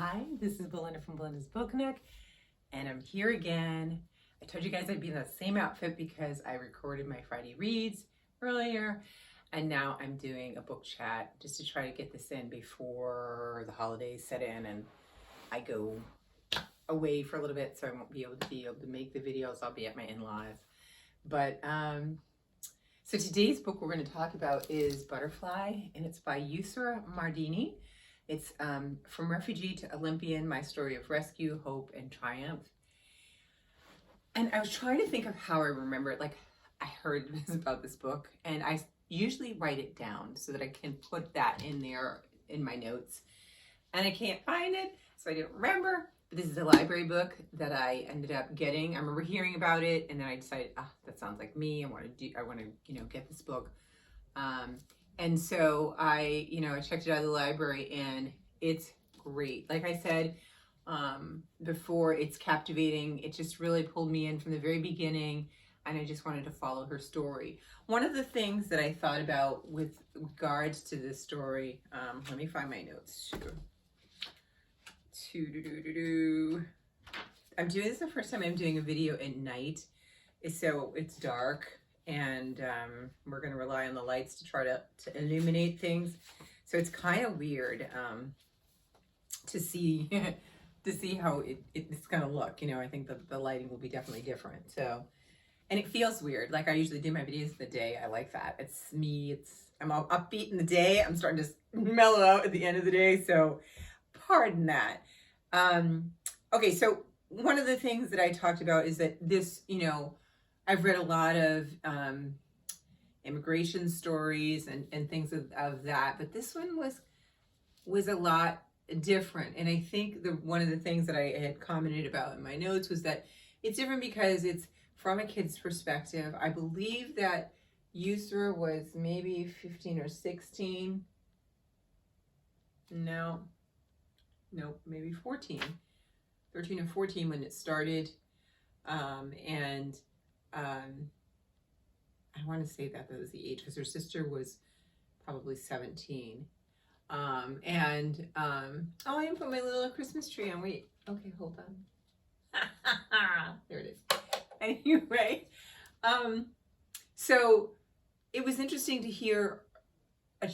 Hi, this is Belinda from Belinda's Book Nook, and I'm here again. I told you guys I'd be in the same outfit because I recorded my Friday reads earlier, and now I'm doing a book chat just to try to get this in before the holidays set in and I go away for a little bit, so I won't be able to make the videos. I'll be at my in-laws. But so today's book we're going to talk about is Butterfly, and it's by Yusra Mardini. It's From Refugee to Olympian, My Story of Rescue, Hope, and Triumph. And I was trying to think of how I remember it. Like, I heard about this book, and I usually write it down so that I can put that in there in my notes. And I can't find it, so I didn't remember. But this is a library book that I ended up getting. I remember hearing about it, and then I decided, that sounds like me. I want to get this book. And so I checked it out of the library, and it's great. Like I said before, it's captivating. It just really pulled me in from the very beginning, and I just wanted to follow her story. One of the things that I thought about with regards to this story, let me find my notes. I'm doing this the first time I'm doing a video at night, so it's dark. And we're going to rely on the lights to try to illuminate things. So it's kind of weird to see how it's going to look. I think the lighting will be definitely different. So, and it feels weird. Like, I usually do my videos in the day. I like that. It's me. I'm all upbeat in the day. I'm starting to mellow out at the end of the day. So pardon that. Okay, so one of the things that I talked about is that this, I've read a lot of immigration stories and things of that, but this one was a lot different. And I think one of the things that I had commented about in my notes was that it's different because it's from a kid's perspective. I believe that Yusra was maybe 15 or 16. No, maybe 14, 13 or 14 when it started. I want to say that was the age because her sister was probably 17. Oh, I didn't put my little Christmas tree on. Wait, okay, hold on. There it is. Anyway, so it was interesting to hear a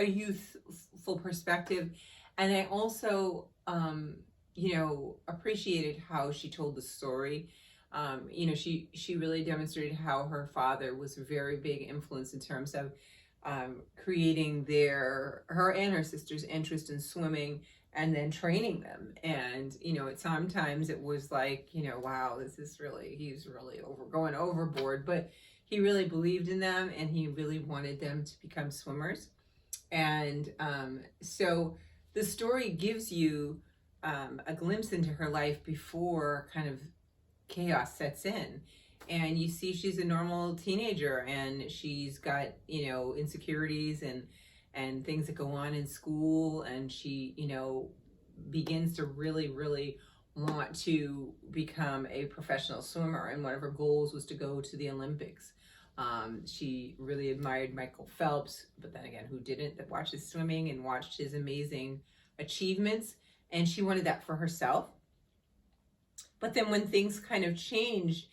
youthful perspective, and I also appreciated how she told the story. She really demonstrated how her father was a very big influence in terms of creating her and her sister's interest in swimming and then training them. And, sometimes it was like, wow, he's really going overboard, but he really believed in them and he really wanted them to become swimmers. And so the story gives you a glimpse into her life before kind of chaos sets in, and you see she's a normal teenager and she's got insecurities and things that go on in school, and she begins to really want to become a professional swimmer, and one of her goals was to go to the Olympics. She really admired Michael Phelps, but then again, who didn't, that watched his swimming and watched his amazing achievements, and she wanted that for herself. But then when things kind of changed,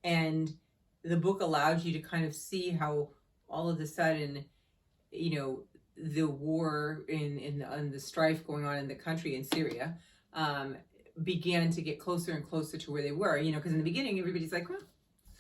and the book allowed you to kind of see how all of a sudden, the war and the strife going on in the country in Syria began to get closer and closer to where they were, because in the beginning, everybody's like, well,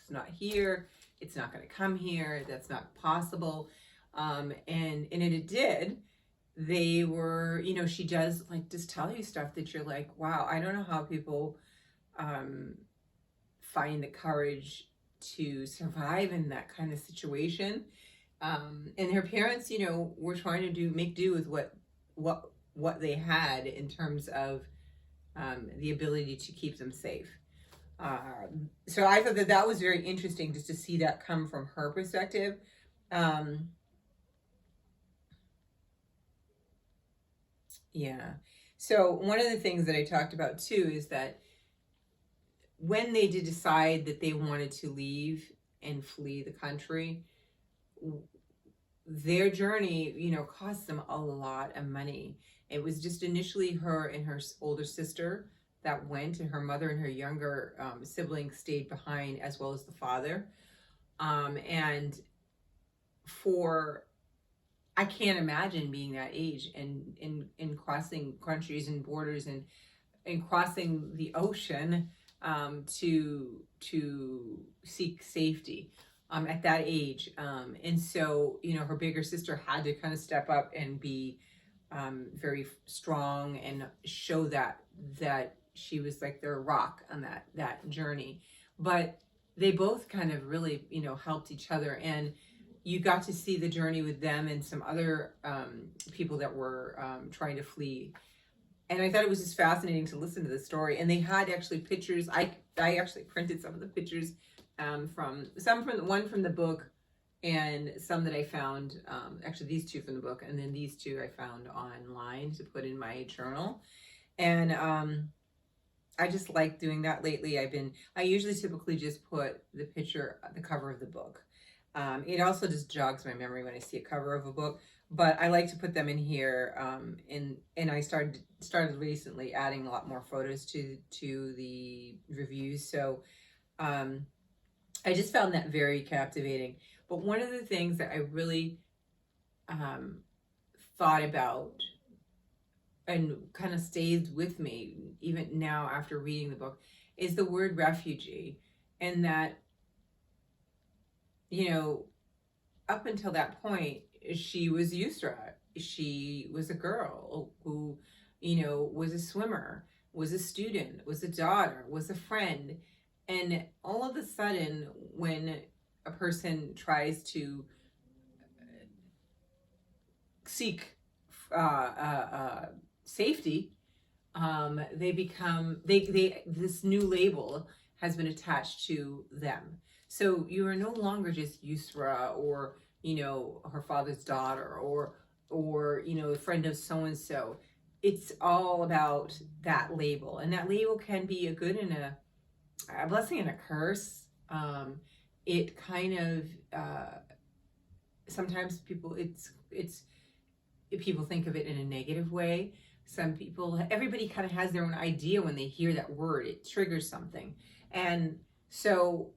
it's not here. It's not going to come here. That's not possible. And it did. They were, she does just tell you stuff that you're like, wow, I don't know how people find the courage to survive in that kind of situation. And her parents, were trying to make do with what they had in terms of the ability to keep them safe. So I thought that was very interesting just to see that come from her perspective. Yeah. So one of the things that I talked about too is that when they did decide that they wanted to leave and flee the country, their journey, cost them a lot of money. It was just initially her and her older sister that went, and her mother and her younger sibling stayed behind, as well as the father. And for I can't imagine being that age and in crossing countries and borders and crossing the ocean to seek safety at that age. And so, her bigger sister had to kind of step up and be very strong and show that she was like their rock on that journey. But they both kind of really, helped each other, and you got to see the journey with them and some other people that were trying to flee. And I thought it was just fascinating to listen to the story. And they had actually pictures. I actually printed some of the pictures from the book, and some that I found, actually these two from the book, and then these two I found online to put in my journal. And I just like doing that lately. I usually typically just put the cover of the book. It also just jogs my memory when I see a cover of a book, but I like to put them in here. And I started recently adding a lot more photos to the reviews. So I just found that very captivating. But one of the things that I really thought about and kind of stays with me even now after reading the book is the word refugee. And that, up until that point, she was Yusra. She was a girl who, was a swimmer, was a student, was a daughter, was a friend. And all of a sudden, when a person tries to seek safety, they become this new label has been attached to them. So you are no longer just Yusra, or her father's daughter, or a friend of so and so. It's all about that label, and that label can be a good and a blessing and a curse. It kind of sometimes people people think of it in a negative way. Everybody kind of has their own idea when they hear that word. It triggers something, and so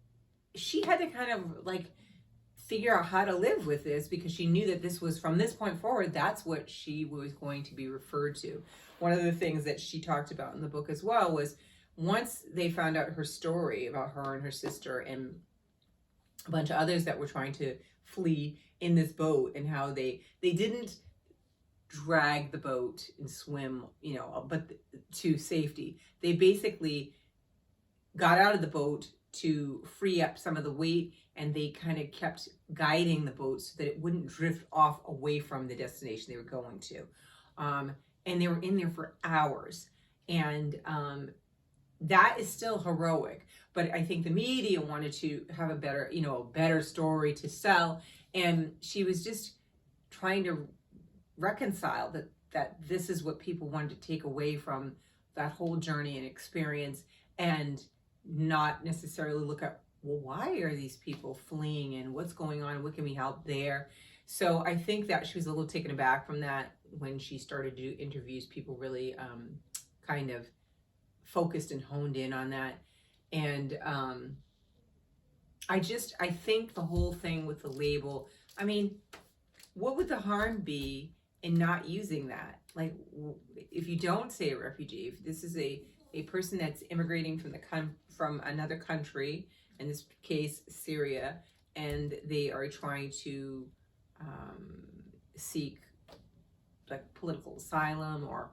she had to kind of like figure out how to live with this, because she knew that this was, from this point forward, that's what she was going to be referred to. One of the things that she talked about in the book as well was, once they found out her story about her and her sister and a bunch of others that were trying to flee in this boat, and how they didn't drag the boat and swim, but to safety. They basically got out of the boat to free up some of the weight, and they kind of kept guiding the boat so that it wouldn't drift off away from the destination they were going to. And they were in there for hours. And that is still heroic. But I think the media wanted to have a better story to sell. And she was just trying to reconcile that this is what people wanted to take away from that whole journey and experience, and not necessarily look at, well, why are these people fleeing and what's going on? What can we help there? So I think that she was a little taken aback from that when she started to do interviews. People really kind of focused and honed in on that. And I think the whole thing with the label, I mean, what would the harm be in not using that? Like, if you don't say a refugee, if this is a person that's immigrating from another country, in this case Syria, and they are trying to seek like political asylum or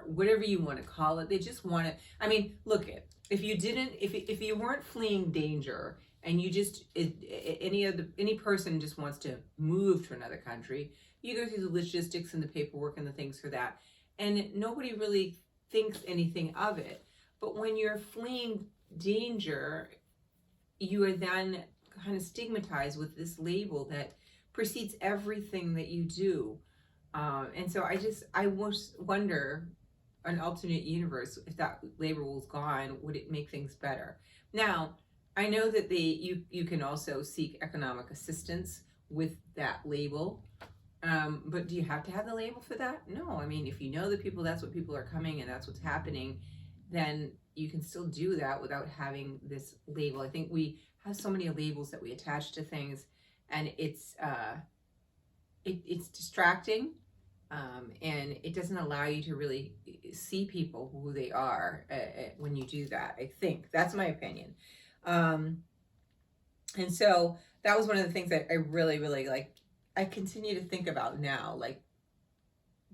whatever you want to call it. They just want to, I mean, look, if you weren't fleeing danger, and you just, any person just wants to move to another country, you go through the logistics and the paperwork and the things for that, and nobody really thinks anything of it. But when you're fleeing danger, you are then kind of stigmatized with this label that precedes everything that you do. And so I wonder, an alternate universe, if that label was gone, would it make things better? Now, I know that you can also seek economic assistance with that label. But do you have to have the label for that? No. I mean, if you know that people, that's what people are coming and that's what's happening, then you can still do that without having this label. I think we have so many labels that we attach to things, and it's distracting, and it doesn't allow you to really see people who they are when you do that. I think that's my opinion. And so that was one of the things that I really, really like. I continue to think about now, like,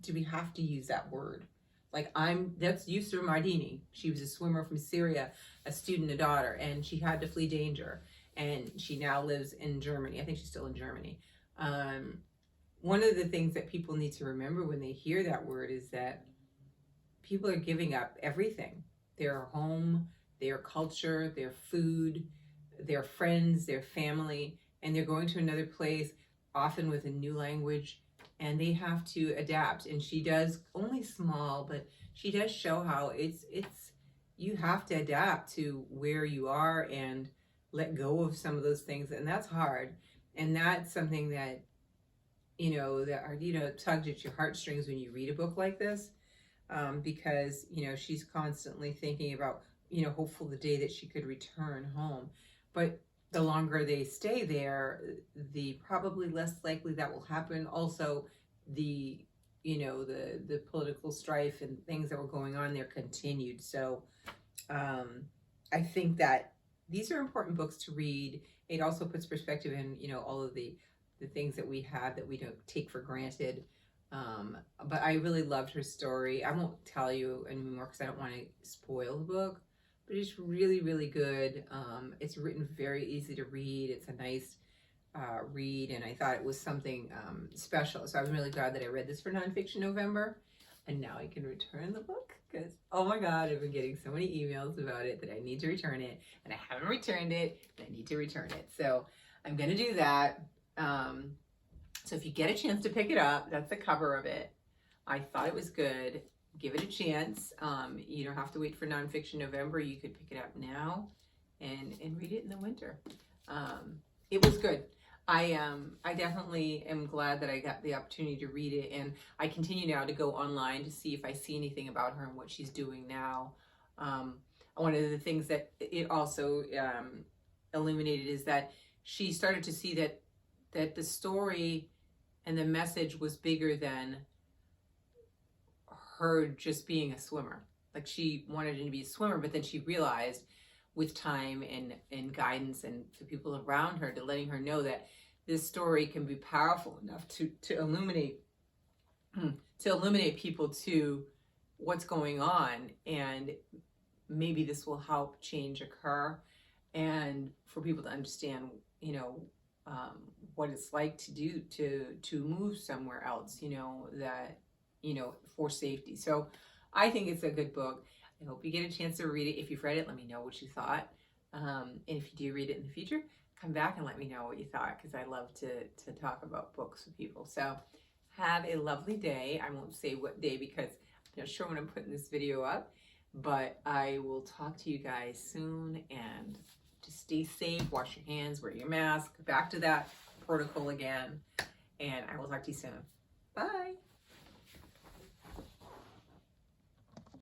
do we have to use that word? Like, that's Yusra Mardini. She was a swimmer from Syria, a student, a daughter, and she had to flee danger. And she now lives in Germany. I think she's still in Germany. One of the things that people need to remember when they hear that word is that people are giving up everything: their home, their culture, their food, their friends, their family, and they're going to another place, often with a new language, and they have to adapt. And she does, only small, but she does show how it's you have to adapt to where you are and let go of some of those things, and that's hard. And that's something that tugs at your heartstrings when you read a book like this, because she's constantly thinking about hopeful the day that she could return home. But the longer they stay there, the probably less likely that will happen. Also, the political strife and things that were going on there continued. So I think that these are important books to read. It also puts perspective in all of the things that we have that we don't take for granted. But I really loved her story. I won't tell you anymore because I don't want to spoil the book, but it's really, really good. It's written very easy to read. It's a nice read, and I thought it was something special. So I'm really glad that I read this for Nonfiction November, and now I can return the book because, oh my God, I've been getting so many emails about it that I need to return it, and I haven't returned it, and I need to return it. So I'm going to do that. So if you get a chance to pick it up, that's the cover of it. I thought it was good. Give it a chance. You don't have to wait for Nonfiction November. You could pick it up now and read it in the winter. It was good. I definitely am glad that I got the opportunity to read it, and I continue now to go online to see if I see anything about her and what she's doing now. One of the things that it also illuminated is that she started to see that the story and the message was bigger than her just being a swimmer. Like, she wanted to be a swimmer, but then she realized with time and guidance and the people around her, to letting her know that this story can be powerful enough to illuminate people to what's going on, and maybe this will help change occur, and for people to understand what it's like to do to move somewhere else, that for safety. So I think it's a good book. I hope you get a chance to read it. If you've read it, let me know what you thought. And if you do read it in the future, come back and let me know what you thought, because I love to talk about books with people. So have a lovely day. I won't say what day because I'm not sure when I'm putting this video up, but I will talk to you guys soon, and just stay safe, wash your hands, wear your mask, back to that protocol again, and I will talk to you soon. Bye.